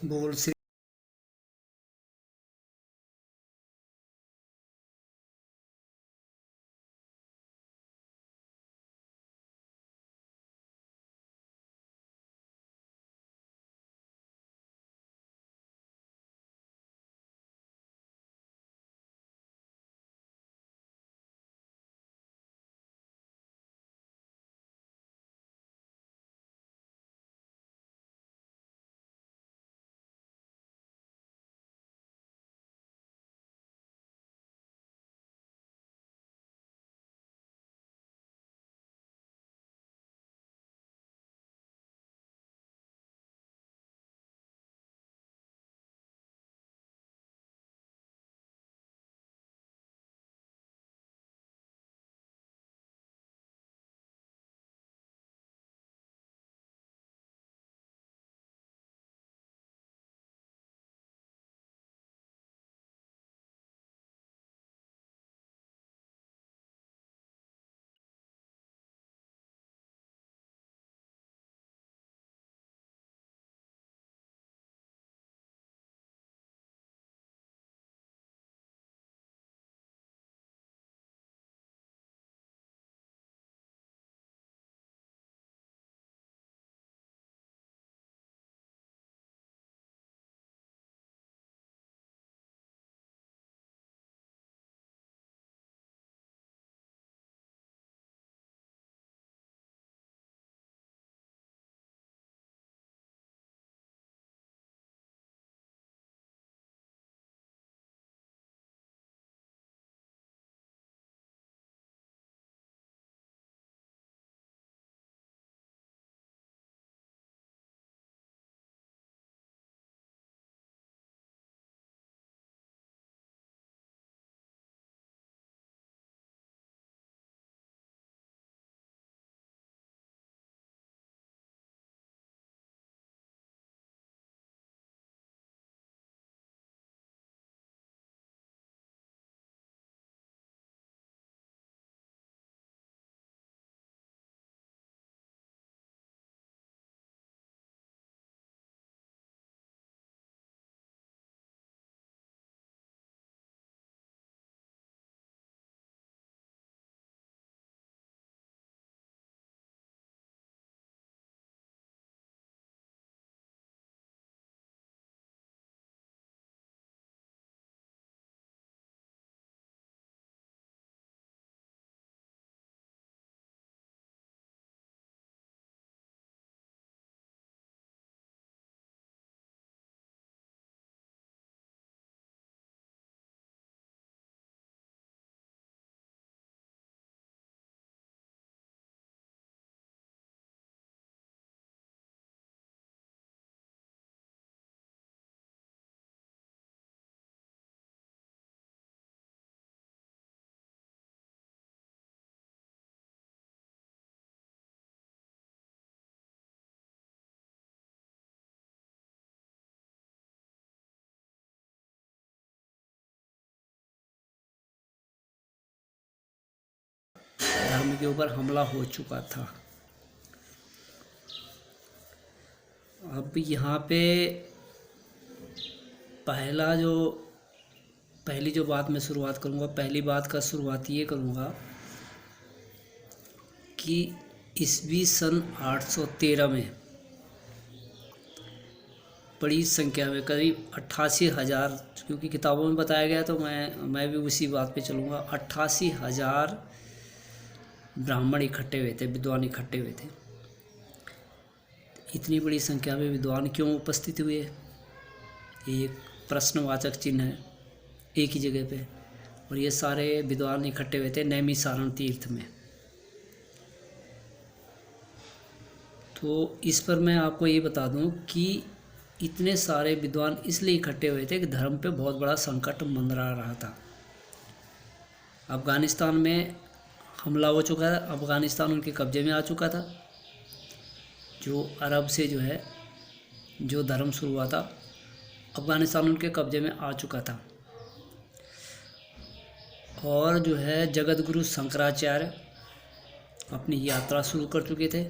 बोल श्री। धर्म के ऊपर हमला हो चुका था। अब यहाँ पे पहली जो बात मैं शुरुआत करूँगा, पहली बात का शुरुआत ये करूँगा कि ईस्वी सन 813 में बड़ी संख्या में करीब 88,000, क्योंकि किताबों में बताया गया तो मैं भी उसी बात पे चलूँगा। 88,000 ब्राह्मण इकट्ठे हुए थे, विद्वान इकट्ठे हुए थे। इतनी बड़ी संख्या में विद्वान क्यों उपस्थित हुए, एक प्रश्नवाचक चिन्ह है एक ही जगह पे। और ये सारे विद्वान इकट्ठे हुए थे नैमिषारण तीर्थ में। तो इस पर मैं आपको ये बता दूं कि इतने सारे विद्वान इसलिए इकट्ठे हुए थे कि धर्म पे बहुत बड़ा संकट मंडरा रहा था। अफ़गानिस्तान में हमला हो चुका था, अफ़गानिस्तान उनके कब्जे में आ चुका था। जो अरब से जो धर्म शुरू हुआ था, अफ़गानिस्तान उनके कब्जे में आ चुका था। और जगत गुरु शंकराचार्य अपनी यात्रा शुरू कर चुके थे।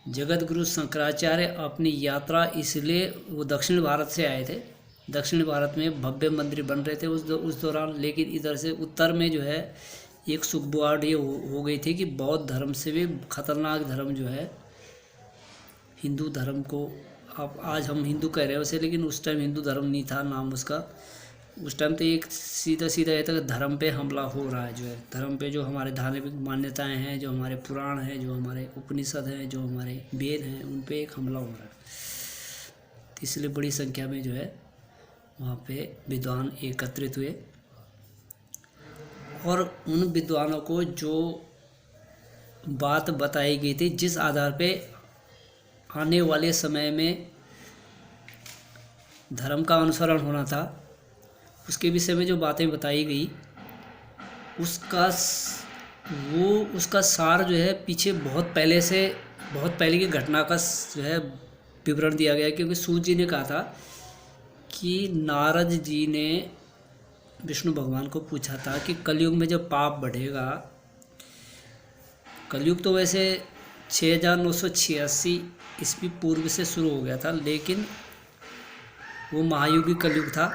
जगत गुरु शंकराचार्य अपनी यात्रा इसलिए, वो दक्षिण भारत से आए थे, दक्षिण भारत में भव्य मंदिर बन रहे थे उस दौरान, लेकिन इधर से उत्तर में जो है एक सुखबुआड़ ये हो गई थी कि बौद्ध धर्म से भी खतरनाक धर्म जो है हिंदू धर्म को, आप आज हम हिंदू कह रहे हैं उसे, लेकिन उस टाइम हिंदू धर्म नहीं था नाम उसका। उस टाइम तो एक सीधा सीधा ये था कि धर्म पे हमला हो रहा है, जो है धर्म पे, जो हमारे धार्मिक मान्यताएं हैं, जो हमारे पुराण हैं, जो हमारे उपनिषद हैं, जो हमारे वेद हैं, उन पे एक हमला हो रहा है। तो इसलिए बड़ी संख्या में जो है वहाँ पे विद्वान एकत्रित हुए और उन विद्वानों को जो बात बताई गई थी, जिस आधार पे आने वाले समय में धर्म का अनुसरण होना था, उसके विषय में जो बातें बताई गई, उसका सार जो है पीछे बहुत पहले की घटना का जो है विवरण दिया गया है। क्योंकि सूत जी ने कहा था कि नारद जी ने विष्णु भगवान को पूछा था कि कलयुग में जब पाप बढ़ेगा, कलयुग तो वैसे 6986 ईस्वी पूर्व से शुरू हो गया था, लेकिन वो महायुगी कलयुग था।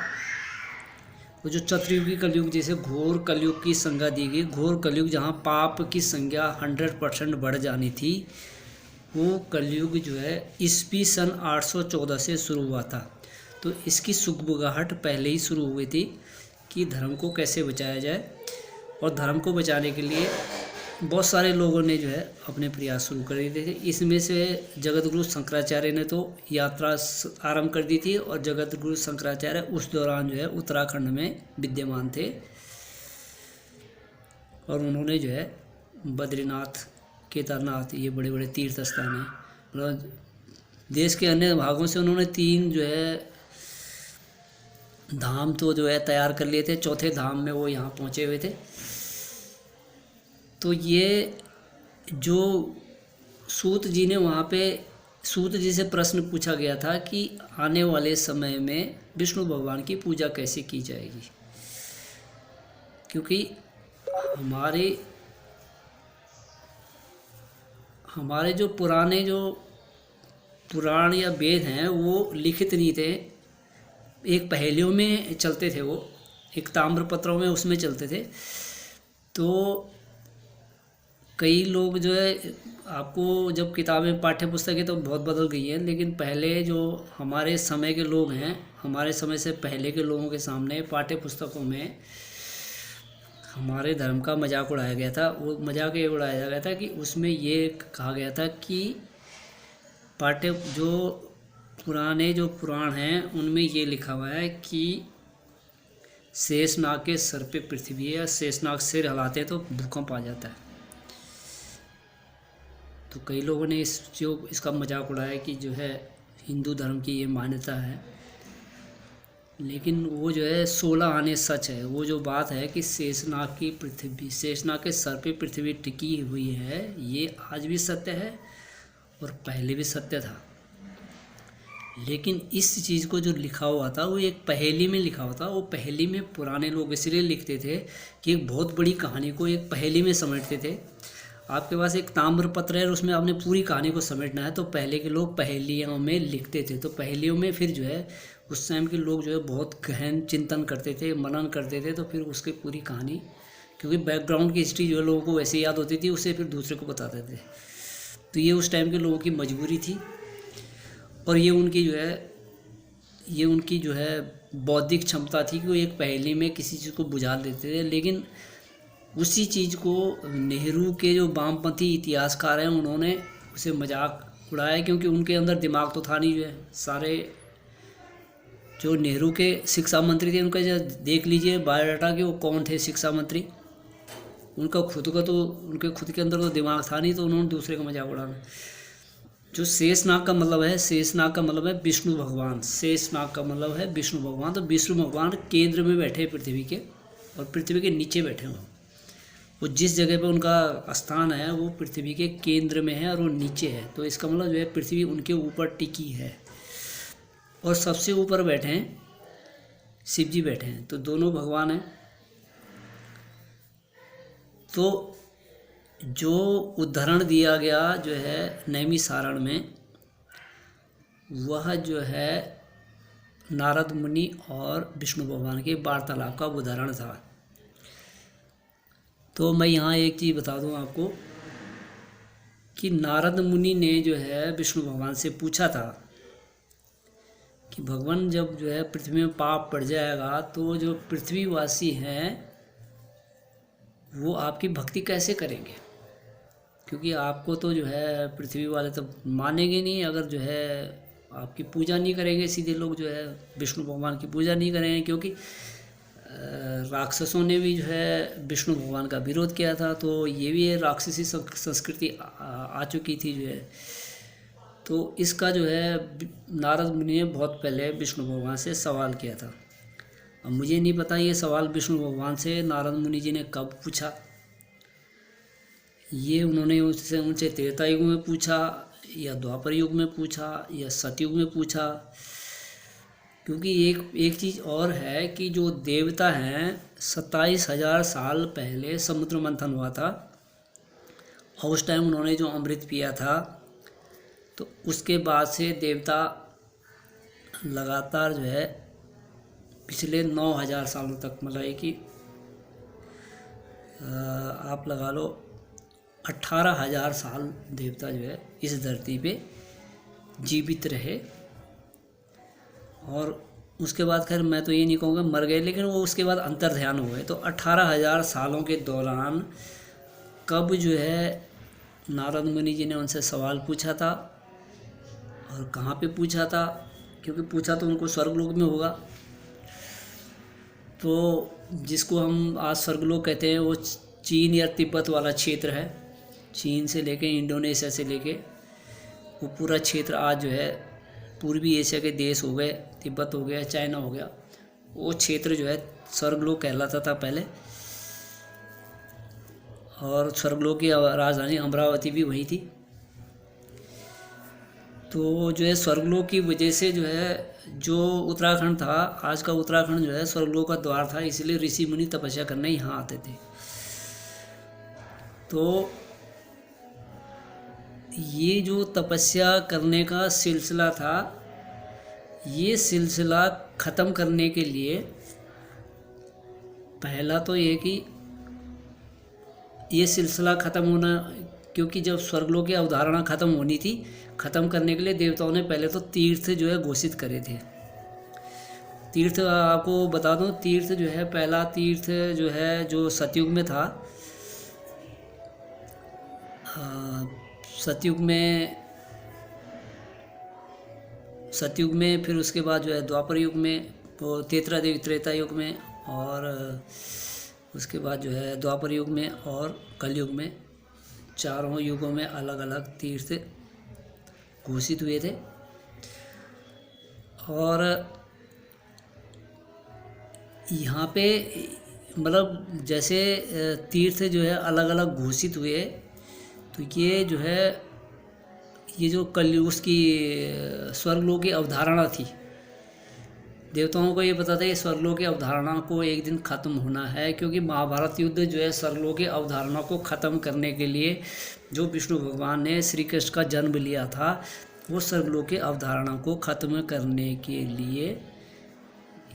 वो जो चतुर्युगी कलयुग, जैसे घोर कलयुग की संज्ञा दी गई, घोर कलयुग जहाँ पाप की संज्ञा 100% बढ़ जानी थी, वो कलयुग जो है ईस्वी सन 814 से शुरू हुआ था। तो इसकी सुगबुगाहट पहले ही शुरू हुई थी कि धर्म को कैसे बचाया जाए, और धर्म को बचाने के लिए बहुत सारे लोगों ने जो है अपने प्रयास शुरू कर दिए थे। इसमें से जगत गुरु शंकराचार्य ने तो यात्रा आरंभ कर दी थी, और जगत गुरु शंकराचार्य उस दौरान जो है उत्तराखंड में विद्यमान थे, और उन्होंने जो है बद्रीनाथ, केदारनाथ, ये बड़े बड़े तीर्थ स्थान हैं, मतलब देश के अन्य भागों से उन्होंने 3 जो है धाम तो जो है तैयार कर लिए थे, चौथे धाम में वो यहाँ पहुँचे हुए थे। तो ये जो सूत जी ने वहाँ पे, सूत जी से प्रश्न पूछा गया था कि आने वाले समय में विष्णु भगवान की पूजा कैसे की जाएगी, क्योंकि हमारे जो पुराण या वेद हैं वो लिखित नहीं थे, एक पहेलियों में चलते थे, वो एक ताम्रपत्रों में उसमें चलते थे। तो कई लोग जो है, आपको जब किताबें पाठ्य पुस्तकें तो बहुत बदल गई हैं, लेकिन पहले जो हमारे समय के लोग हैं, हमारे समय से पहले के लोगों के सामने पाठ्य पुस्तकों में हमारे धर्म का मजाक उड़ाया गया था। वो मजाक ये उड़ाया गया था कि उसमें ये कहा गया था कि जो पुराने जो पुराण हैं उनमें ये लिखा हुआ है कि शेषनाग के सर पे पृथ्वी है, शेषनाग सिर हिलाते हैं तो भूकंप आ जाता है। तो कई लोगों ने इसका मजाक उड़ाया कि जो है हिंदू धर्म की ये मान्यता है, लेकिन वो जो है 16 आने सच है। वो जो बात है कि शेषनाग के सर पे पृथ्वी टिकी हुई है, ये आज भी सत्य है और पहले भी सत्य था। लेकिन इस चीज़ को जो लिखा हुआ था वो एक पहेली में लिखा हुआ था। वो पहेली में पुराने लोग इसलिए लिखते थे कि एक बहुत बड़ी कहानी को एक पहेली में समेटते थे। आपके पास एक ताम्रपत्र है और उसमें आपने पूरी कहानी को समेटना है, तो पहले के लोग पहेलियों में लिखते थे। तो पहेलियों में फिर जो है उस टाइम के लोग जो है बहुत गहन चिंतन करते थे, मनन करते थे, तो फिर उसकी पूरी कहानी, क्योंकि बैकग्राउंड की हिस्ट्री जो है लोगों को वैसे याद होती थी, उसे फिर दूसरे को बताते थे। तो ये उस टाइम के लोगों की मजबूरी थी, और ये उनकी जो है बौद्धिक क्षमता थी कि वो एक पहेली में किसी चीज़ को बुझा देते थे। लेकिन उसी चीज़ को नेहरू के जो वामपंथी इतिहासकार हैं उन्होंने उसे मजाक उड़ाया, क्योंकि उनके अंदर दिमाग तो था नहीं। जो है सारे जो नेहरू के शिक्षा मंत्री थे उनका जो देख लीजिए बायोडाटा कि वो कौन थे शिक्षा मंत्री, उनके खुद के अंदर तो दिमाग था नहीं, तो उन्होंने दूसरे का मजाक उड़ाना। जो शेषनाग का मतलब है विष्णु भगवान। शेषनाग का मतलब है विष्णु भगवान। तो विष्णु भगवान केंद्र में बैठे पृथ्वी के, और पृथ्वी के नीचे बैठे हुए। वो जिस जगह पे उनका स्थान है वो पृथ्वी के केंद्र में है और वो नीचे है। तो इसका मतलब जो है पृथ्वी उनके ऊपर टिकी है, और सबसे ऊपर बैठे हैं शिव जी बैठे हैं। तो दोनों भगवान हैं। तो जो उदाहरण दिया गया जो है नैमिषारण्य में, वह जो है नारद मुनि और विष्णु भगवान के वार्तालाप का उदाहरण था। तो मैं यहाँ एक चीज़ बता दूँ आपको कि नारद मुनि ने जो है विष्णु भगवान से पूछा था कि भगवान जब जो है पृथ्वी में पाप पड़ जाएगा तो जो पृथ्वीवासी हैं वो आपकी भक्ति कैसे करेंगे, क्योंकि आपको तो जो है पृथ्वी वाले तो मानेंगे नहीं अगर जो है आपकी पूजा नहीं करेंगे। सीधे लोग जो है विष्णु भगवान की पूजा नहीं करेंगे, क्योंकि राक्षसों ने भी जो है विष्णु भगवान का विरोध किया था। तो ये भी राक्षसी संस्कृति आ चुकी थी जो है। तो इसका जो है नारद मुनि ने बहुत पहले विष्णु भगवान से सवाल किया था। अब मुझे नहीं पता ये सवाल विष्णु भगवान से नारद मुनि जी ने कब पूछा। ये उन्होंने उनसे त्रेता युग में पूछा या द्वापर युग में पूछा या सतयुग में पूछा, क्योंकि एक चीज़ और है कि जो देवता हैं 27,000 साल पहले समुद्र मंथन हुआ था और उस टाइम उन्होंने जो अमृत पिया था, तो उसके बाद से देवता लगातार जो है पिछले 9,000 सालों तक, मतलब कि आप लगा लो 18,000 साल देवता जो है इस धरती पे जीवित रहे। और उसके बाद खैर मैं तो ये नहीं कहूँगा मर गए, लेकिन वो उसके बाद अंतर ध्यान हो गए। तो 18,000 सालों के दौरान कब जो है नारद मुनि जी ने उनसे सवाल पूछा था और कहाँ पे पूछा था, क्योंकि पूछा तो उनको स्वर्गलोक में होगा। तो जिसको हम आज स्वर्गलोक कहते हैं वो चीन या तिब्बत वाला क्षेत्र है। चीन से लेके इंडोनेशिया से लेके वो पूरा क्षेत्र आज जो है पूर्वी एशिया के देश हो गए, तिब्बत हो गया, चाइना हो गया, वो क्षेत्र जो है स्वर्गलोक कहलाता था पहले। और स्वर्गलोक की राजधानी अमरावती भी वही थी। तो जो है स्वर्गलोक की वजह से जो है जो उत्तराखंड था, आज का उत्तराखंड जो है स्वर्गलोक का द्वार था, इसलिए ऋषि मुनि तपस्या करने यहाँ आते थे। तो ये जो तपस्या करने का सिलसिला था, ये सिलसिला ख़त्म करने के लिए पहला तो ये कि ये सिलसिला ख़त्म होना, क्योंकि जब स्वर्गलोक की अवधारणा ख़त्म होनी थी, ख़त्म करने के लिए देवताओं ने पहले तो तीर्थ जो है घोषित करे थे। तीर्थ आपको बता दूं, तीर्थ जो है पहला तीर्थ जो है जो सतयुग में था, सतयुग में फिर उसके बाद जो है द्वापर युग में, वो त्रेता युग में, और उसके बाद जो है द्वापर युग में और कलयुग में, चारों युगों में अलग अलग तीर्थ घोषित हुए थे। और यहाँ पे मतलब जैसे तीर्थ जो है अलग अलग घोषित हुए, तो ये जो है ये जो कलयुग उसकी स्वर्गलोक की अवधारणा थी, देवताओं को ये पता था कि स्वर्गलोक की अवधारणा को एक दिन ख़त्म होना है, क्योंकि महाभारत युद्ध जो है स्वर्गलोक की अवधारणा को ख़त्म करने के लिए जो विष्णु भगवान ने श्री कृष्ण का जन्म लिया था, वो स्वर्गलोक की अवधारणा को ख़त्म करने के लिए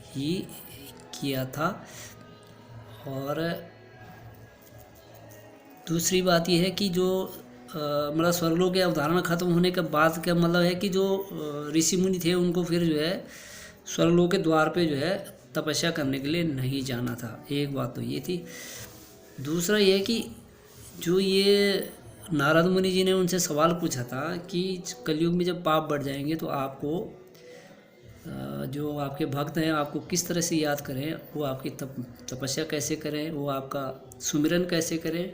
ही किया था। और दूसरी बात यह है कि जो मतलब स्वर्गलोक की अवधारणा ख़त्म होने के बाद का मतलब है कि जो ऋषि मुनि थे उनको फिर जो है स्वर्गलोक के द्वार पे जो है तपस्या करने के लिए नहीं जाना था। एक बात तो ये थी। दूसरा ये कि जो ये नारद मुनि जी ने उनसे सवाल पूछा था कि कलयुग में जब पाप बढ़ जाएंगे तो आपको जो आपके भक्त हैं आपको किस तरह से याद करें, वो आपकी तपस्या कैसे करें, वो आपका सुमिरन कैसे करें,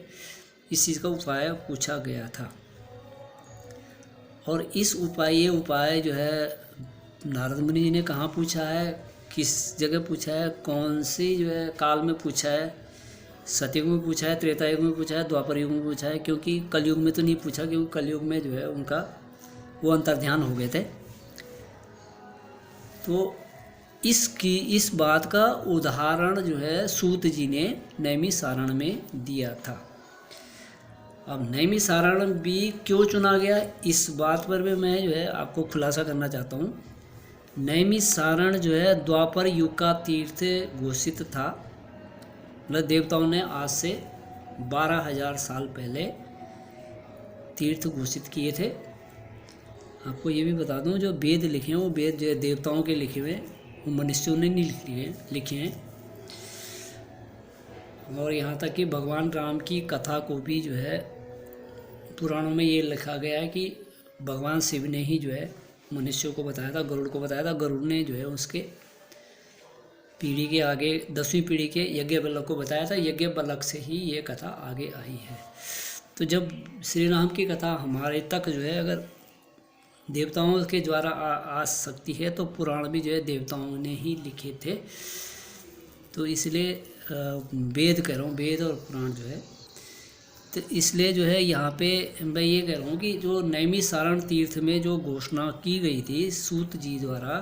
इस चीज़ का उपाय पूछा गया था। और इस उपाय जो है नारद मुनि जी ने कहाँ पूछा है, किस जगह पूछा है, कौन सी जो है काल में पूछा है, सतयुग में पूछा है, त्रेता युग में पूछा है, द्वापर युग में पूछा है, क्योंकि कलयुग में तो नहीं पूछा, क्योंकि कलयुग में जो है उनका वो अंतर्ध्यान हो गए थे। तो इस बात का उदाहरण जो है सूत जी ने नैमिषारण्य में दिया था। अब नैमिषारण्य भी क्यों चुना गया, इस बात पर भी मैं जो है आपको खुलासा करना चाहता हूँ। नैमिषारण्य जो है द्वापर युग का तीर्थ घोषित था, मतलब देवताओं ने आज से 12,000 साल पहले तीर्थ घोषित किए थे। आपको ये भी बता दूं, जो वेद लिखे हैं वो वेद जो है देवताओं के लिखे हुए, वो मनुष्यों ने नहीं लिखे हैं। और यहाँ तक कि भगवान राम की कथा को भी जो है पुराणों में ये लिखा गया है कि भगवान शिव ने ही जो है मनुष्यों को बताया था, गरुड़ को बताया था। गरुड़ ने जो है उसके पीढ़ी के आगे 10वीं पीढ़ी के यज्ञवल्लभ को बताया था। यज्ञवल्लभ से ही ये कथा आगे आई है। तो जब श्री राम की कथा हमारे तक जो है अगर देवताओं के द्वारा आ सकती है, तो पुराण भी जो है देवताओं ने ही लिखे थे। तो इसलिए वेद कह रहा हूँ, वेद और पुराण जो है, तो इसलिए जो है यहाँ पे मैं ये कह रहा हूँ कि जो नैमिषारण्य तीर्थ में जो घोषणा की गई थी सूत जी द्वारा,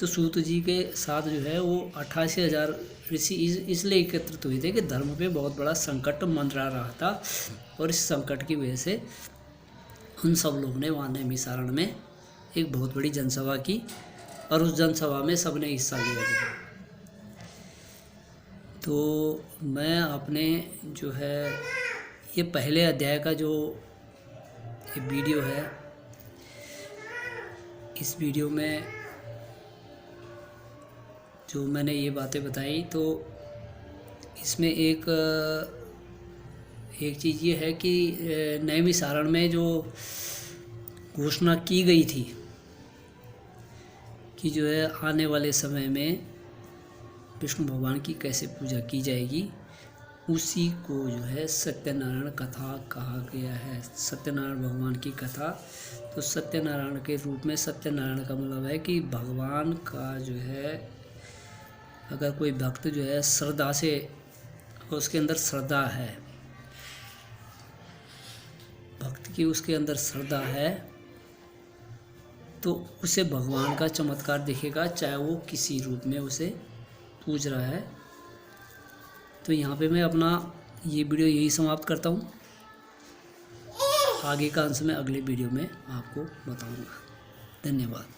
तो सूत जी के साथ जो है वो 88,000 ऋषि इसलिए एकत्रित हुए थे कि धर्म पे बहुत बड़ा संकट मंडरा रहा था, और इस संकट की वजह से उन सब लोगों ने वहाँ नैमिषारण्य में एक बहुत बड़ी जनसभा की, और उस जनसभा में सबने हिस्सा लिया। तो मैं अपने जो है ये पहले अध्याय का जो ये वीडियो है, इस वीडियो में जो मैंने ये बातें बताई, तो इसमें एक चीज़ ये है कि नैमिषारण्य में जो घोषणा की गई थी कि जो है आने वाले समय में विष्णु भगवान की कैसे पूजा की जाएगी, उसी को जो है सत्यनारायण कथा कहा गया है। सत्यनारायण भगवान की कथा, तो सत्यनारायण के रूप में, सत्यनारायण का मतलब है कि भगवान का जो है अगर कोई भक्त जो है श्रद्धा से, उसके अंदर श्रद्धा है, भक्त की उसके अंदर श्रद्धा है, तो उसे भगवान का चमत्कार दिखेगा, चाहे वो किसी रूप में उसे पूज रहा है। तो यहाँ पे मैं अपना ये वीडियो यही समाप्त करता हूँ। आगे का अंश में अगले वीडियो में आपको बताऊँगा। धन्यवाद।